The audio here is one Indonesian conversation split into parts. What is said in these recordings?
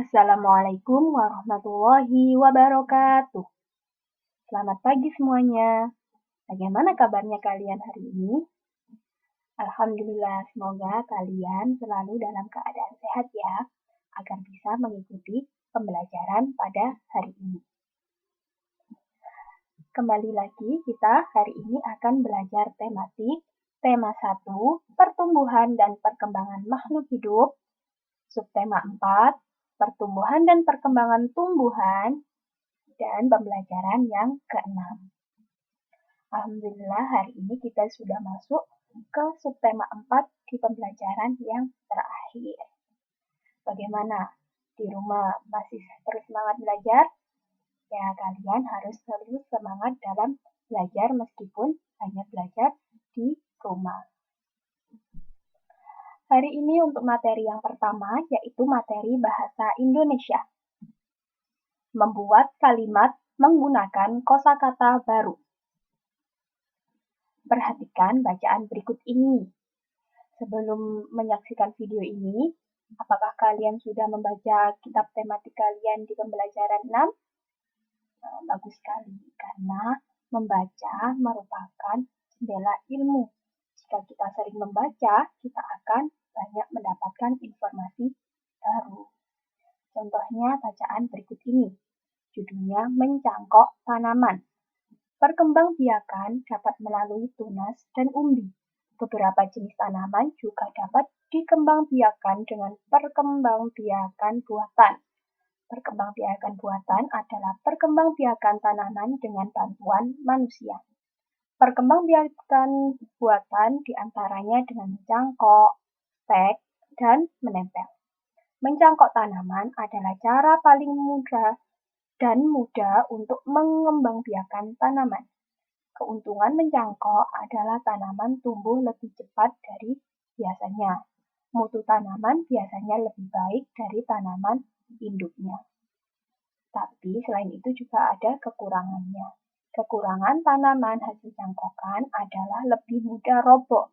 Assalamualaikum warahmatullahi wabarakatuh. Selamat pagi semuanya. Bagaimana kabarnya kalian hari ini? Alhamdulillah, semoga kalian selalu dalam keadaan sehat ya, agar bisa mengikuti pembelajaran pada hari ini. Kembali lagi, kita hari ini akan belajar tematik, tema 1, pertumbuhan dan perkembangan makhluk hidup, subtema 4, pertumbuhan dan perkembangan tumbuhan, dan pembelajaran yang ke-6. Alhamdulillah hari ini kita sudah masuk ke subtema 4 di pembelajaran yang terakhir. Bagaimana? Di rumah masih terus semangat belajar? Ya, kalian harus selalu semangat dalam belajar meskipun hanya belajar di rumah. Hari ini untuk materi yang pertama yaitu materi bahasa Indonesia. Membuat kalimat menggunakan kosakata baru. Perhatikan bacaan berikut ini. Sebelum menyaksikan video ini, apakah kalian sudah membaca kitab tematik kalian di pembelajaran 6? Bagus sekali, karena membaca merupakan jendela ilmu. Jika kita sering membaca, kita akan banyak mendapatkan informasi baru. Contohnya bacaan berikut ini. Judulnya mencangkok tanaman. Perkembangbiakan dapat melalui tunas dan umbi. Beberapa jenis tanaman juga dapat dikembangbiakan dengan perkembangbiakan buatan. Perkembangbiakan buatan adalah perkembangbiakan tanaman dengan bantuan manusia. Perkembangbiakan buatan diantaranya dengan mencangkok, stek, dan menempel. Mencangkok tanaman adalah cara paling mudah untuk mengembangbiakan tanaman. Keuntungan mencangkok adalah tanaman tumbuh lebih cepat dari biasanya. Mutu tanaman biasanya lebih baik dari tanaman induknya. Tapi selain itu juga ada kekurangannya. Kekurangan tanaman hasil cangkokan adalah lebih mudah roboh.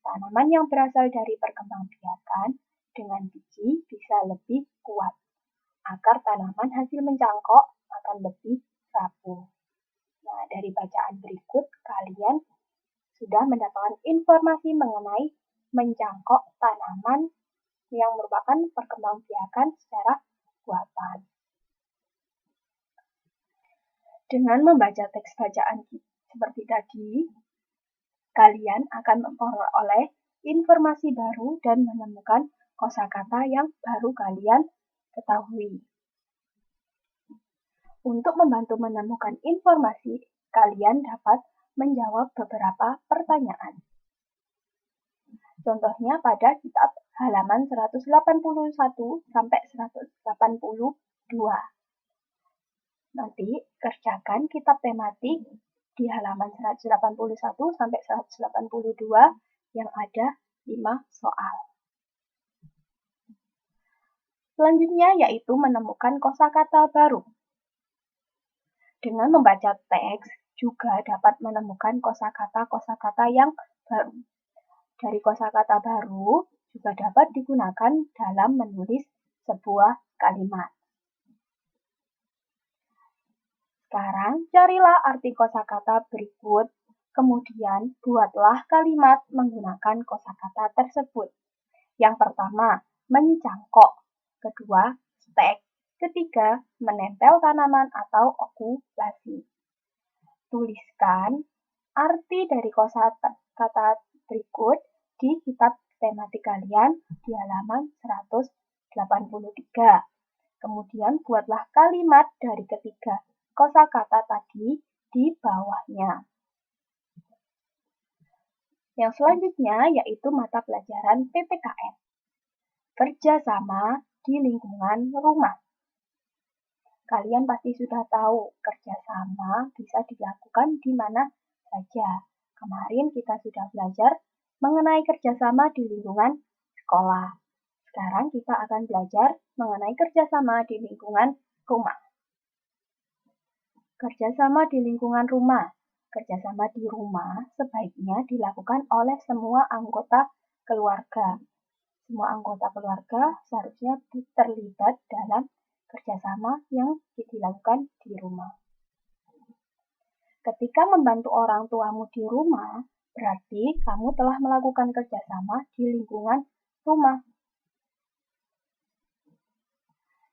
Tanaman yang berasal dari perkembangbiakan dengan biji bisa lebih kuat. Akar tanaman hasil mencangkok akan lebih rapuh. Nah, dari bacaan berikut, kalian sudah mendapatkan informasi mengenai mencangkok tanaman yang merupakan perkembangbiakan secara buatan. Dengan membaca teks bacaan seperti tadi, kalian akan memperoleh informasi baru dan menemukan kosakata yang baru kalian ketahui. Untuk membantu menemukan informasi, kalian dapat menjawab beberapa pertanyaan. Contohnya pada kitab halaman 181 sampai 182. Nanti kerjakan kitab tematik di halaman 181 sampai 182 yang ada 5 soal. Selanjutnya yaitu menemukan kosakata baru. Dengan membaca teks juga dapat menemukan kosakata-kosakata yang baru. Dari kosakata baru juga dapat digunakan dalam menulis sebuah kalimat. Sekarang carilah arti kosakata berikut, kemudian buatlah kalimat menggunakan kosakata tersebut. Yang pertama, mencangkok. Kedua, stek. Ketiga, menempel tanaman atau okulasi. Tuliskan arti dari kosakata berikut di kitab tematik kalian di halaman 183. Kemudian buatlah kalimat dari ketiga kosakata tadi di bawahnya. Yang selanjutnya yaitu mata pelajaran PPKN. Kerjasama di lingkungan rumah. Kalian pasti sudah tahu kerjasama bisa dilakukan di mana saja. Kemarin kita sudah belajar mengenai kerjasama di lingkungan sekolah. Sekarang kita akan belajar mengenai kerjasama di lingkungan rumah. Kerjasama di lingkungan rumah. Kerjasama di rumah sebaiknya dilakukan oleh semua anggota keluarga. Semua anggota keluarga seharusnya terlibat dalam kerjasama yang dilakukan di rumah. Ketika membantu orang tuamu di rumah, berarti kamu telah melakukan kerjasama di lingkungan rumah.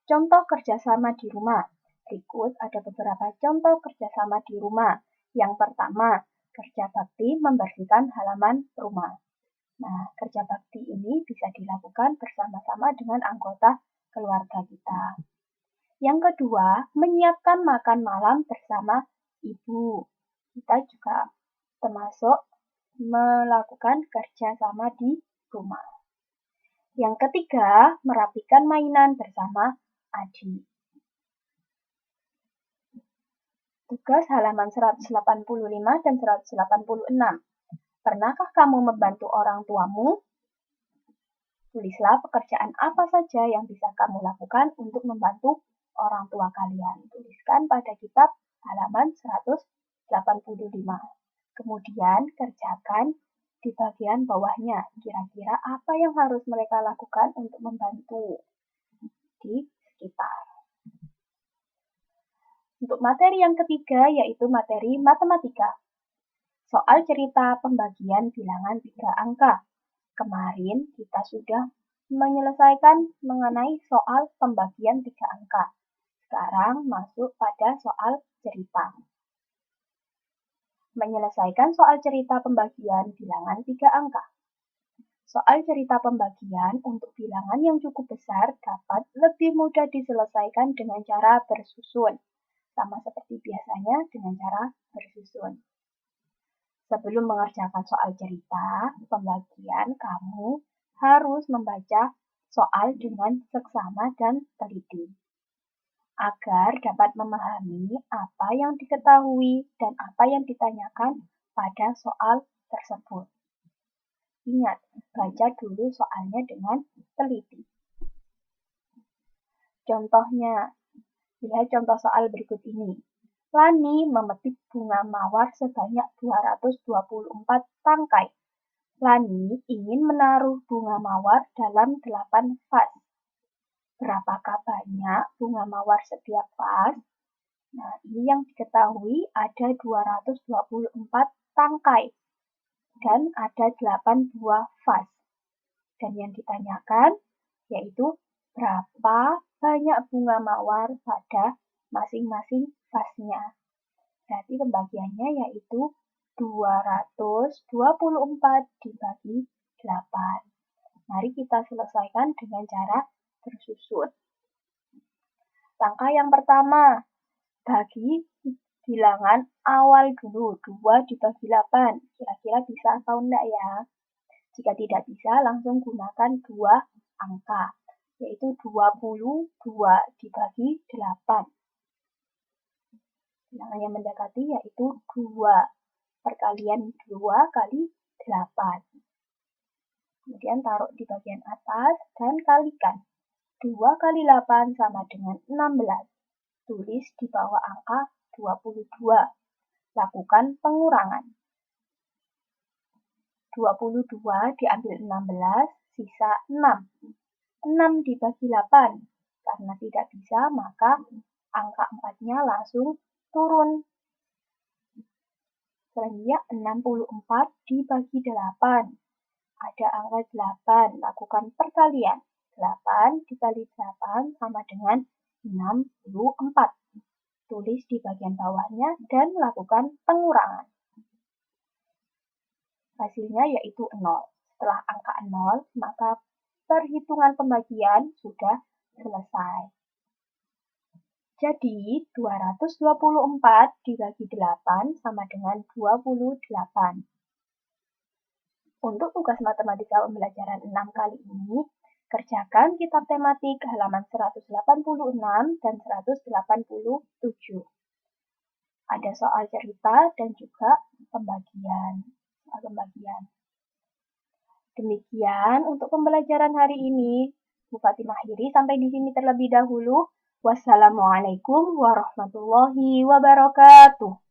Contoh kerjasama di rumah. Berikut ada beberapa contoh kerjasama di rumah. Yang pertama, kerja bakti membersihkan halaman rumah. Nah, kerja bakti ini bisa dilakukan bersama-sama dengan anggota keluarga kita. Yang kedua, menyiapkan makan malam bersama ibu. Kita juga termasuk melakukan kerjasama di rumah. Yang ketiga, merapikan mainan bersama adik. Tugas halaman 185 dan 186. Pernahkah kamu membantu orang tuamu? Tulislah pekerjaan apa saja yang bisa kamu lakukan untuk membantu orang tua kalian. Tuliskan pada kitab halaman 185. Kemudian kerjakan di bagian bawahnya. Kira-kira apa yang harus mereka lakukan untuk membantu di sekitar. Untuk materi yang ketiga yaitu materi matematika. Soal cerita pembagian bilangan 3 angka. Kemarin kita sudah menyelesaikan mengenai soal pembagian 3 angka. Sekarang masuk pada soal cerita. Menyelesaikan soal cerita pembagian bilangan 3 angka. Soal cerita pembagian untuk bilangan yang cukup besar dapat lebih mudah diselesaikan dengan cara bersusun, sama seperti biasanya dengan cara bersusun. Sebelum mengerjakan soal cerita pembagian, kamu harus membaca soal dengan seksama dan teliti, agar dapat memahami apa yang diketahui dan apa yang ditanyakan pada soal tersebut. Ingat, baca dulu soalnya dengan teliti. Contohnya, lihat contoh soal berikut ini. Lani memetik bunga mawar sebanyak 224 tangkai. Lani ingin menaruh bunga mawar dalam 8 vas. Berapakah banyak bunga mawar setiap vas? Nah, ini yang diketahui ada 224 tangkai. Dan ada 8 buah vas. Dan yang ditanyakan yaitu berapa banyak bunga mawar pada masing-masing vasnya. Berarti pembagiannya yaitu 224 dibagi 8. Mari kita selesaikan dengan cara bersusun. Langkah yang pertama, bagi bilangan awal dulu, 2 dibagi 8. Kira-kira bisa atau enggak ya? Jika tidak bisa, langsung gunakan 2 angka, yaitu 22 dibagi 8. Bilangan yang mendekati yaitu 2. Perkalian 2 kali 8. Kemudian taruh di bagian atas dan kalikan. 2 kali 8 sama dengan 16. Tulis di bawah angka 22. Lakukan pengurangan. 22 diambil 16, sisa 6. 6 dibagi 8. Karena tidak bisa, maka angka 4-nya langsung turun. Selanjutnya 64 dibagi 8. Ada angka 8, lakukan perkalian. 8 dikali 8 sama dengan 64. Tulis di bagian bawahnya dan lakukan pengurangan. Hasilnya yaitu 0. Setelah angka 0, maka perhitungan pembagian sudah selesai. Jadi, 224 dibagi 8 sama dengan 28. Untuk tugas matematika pembelajaran 6 kali ini, kerjakan kitab tematik halaman 186 dan 187. Ada soal cerita dan juga pembagian. Demikian untuk pembelajaran hari ini. Bu Fatimah akhiri sampai di sini terlebih dahulu. Wassalamualaikum warahmatullahi wabarakatuh.